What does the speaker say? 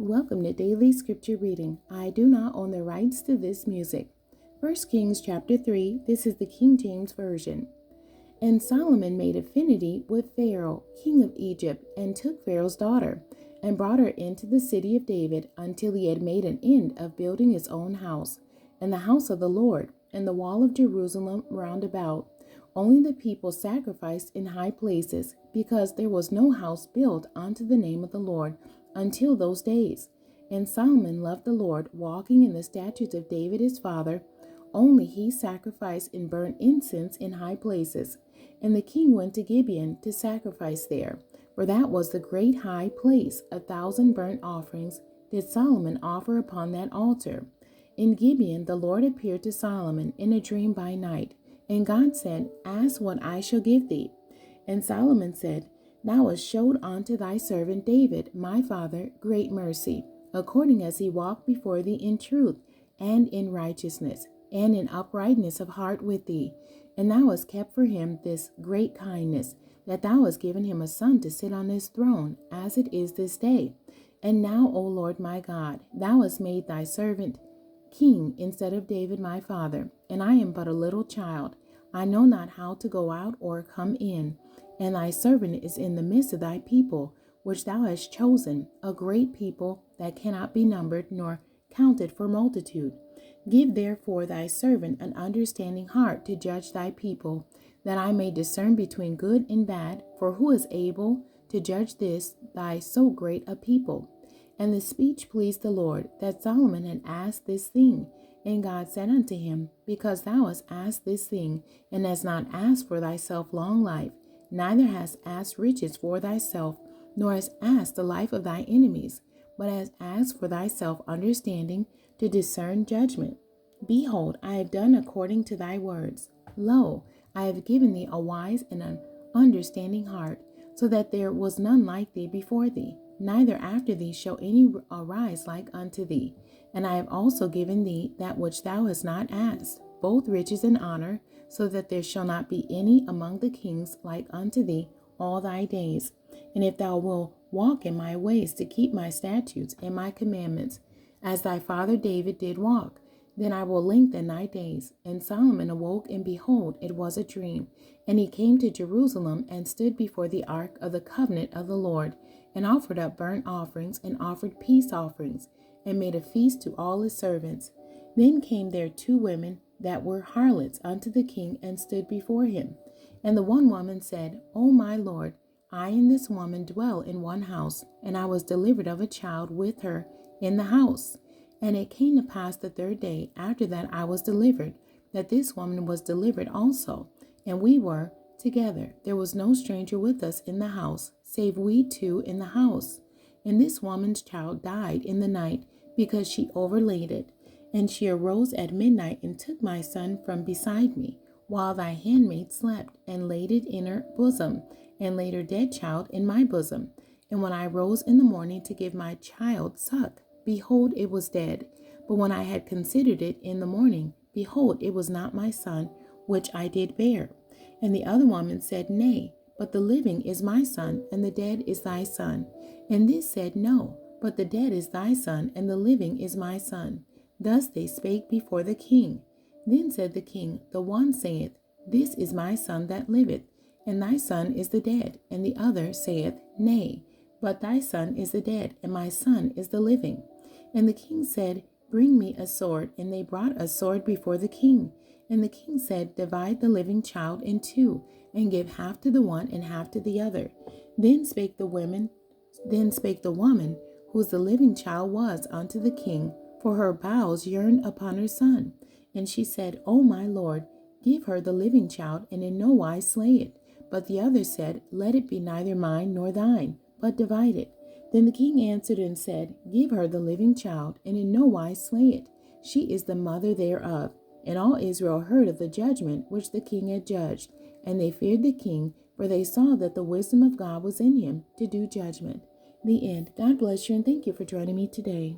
Welcome to Daily Scripture Reading. I do not own the rights to this music. 1 Kings chapter 3, this is the King James Version. And Solomon made affinity with Pharaoh, king of Egypt, and took Pharaoh's daughter, and brought her into the city of David until he had made an end of building his own house, and the house of the Lord, and the wall of Jerusalem round about. Only the people sacrificed in high places, because there was no house built unto the name of the Lord until those days. And Solomon loved the Lord, walking in the statutes of David his father. Only he sacrificed and burnt incense in high places. And the king went to Gibeon to sacrifice there, for that was the great high place. 1,000 burnt offerings did Solomon offer upon that altar. In Gibeon the Lord appeared to Solomon in a dream by night. And God said, Ask what I shall give thee. And Solomon said, Thou hast showed unto thy servant David, my father, great mercy, according as he walked before thee in truth, and in righteousness, and in uprightness of heart with thee. And thou hast kept for him this great kindness, that thou hast given him a son to sit on his throne, as it is this day. And now, O Lord my God, thou hast made thy servant king instead of David my father, and I am but a little child. I know not how to go out or come in. And thy servant is in the midst of thy people, which thou hast chosen, a great people that cannot be numbered nor counted for multitude. Give therefore thy servant an understanding heart to judge thy people, that I may discern between good and bad, for who is able to judge this thy so great a people? And the speech pleased the Lord, that Solomon had asked this thing. And God said unto him, Because thou hast asked this thing, and hast not asked for thyself long life, neither hast asked riches for thyself, nor hast asked the life of thy enemies, but hast asked for thyself understanding to discern judgment. Behold, I have done according to thy words. Lo, I have given thee a wise and an understanding heart, so that there was none like thee before thee, neither after thee shall any arise like unto thee. And I have also given thee that which thou hast not asked, both riches and honor, so that there shall not be any among the kings like unto thee all thy days. And if thou wilt walk in my ways to keep my statutes and my commandments, as thy father David did walk, then I will lengthen thy days. And Solomon awoke, and behold, it was a dream. And he came to Jerusalem, and stood before the ark of the covenant of the Lord, and offered up burnt offerings, and offered peace offerings, and made a feast to all his servants. Then came there 2 women that were harlots unto the king, and stood before him. And the one woman said, O my lord, I and this woman dwell in one house, and I was delivered of a child with her in the house. And it came to pass the 3rd day after that I was delivered, that this woman was delivered also, and we were together. There was no stranger with us in the house, save we 2 in the house. And this woman's child died in the night, because she overlaid it. And she arose at midnight, and took my son from beside me, while thy handmaid slept, and laid it in her bosom, and laid her dead child in my bosom. And when I rose in the morning to give my child suck, behold, it was dead. But when I had considered it in the morning, behold, it was not my son, which I did bear. And the other woman said, Nay, but the living is my son, and the dead is thy son. And this said, No, but the dead is thy son, and the living is my son. Thus they spake before the king. Then said the king, The one saith, This is my son that liveth, and thy son is the dead. And the other saith, Nay, but thy son is the dead, and my son is the living. And the king said, Bring me a sword. And they brought a sword before the king. And the king said, Divide the living child in 2, and give half to the one and half to the other. Then spake the woman, whose the living child was, unto the king, for her bowels yearned upon her son. And she said, O my lord, give her the living child, and in no wise slay it. But the other said, Let it be neither mine nor thine, but divide it. Then the king answered and said, Give her the living child, and in no wise slay it. She is the mother thereof. And all Israel heard of the judgment which the king had judged, and they feared the king, for they saw that the wisdom of God was in him to do judgment. The end. God bless you, and thank you for joining me today.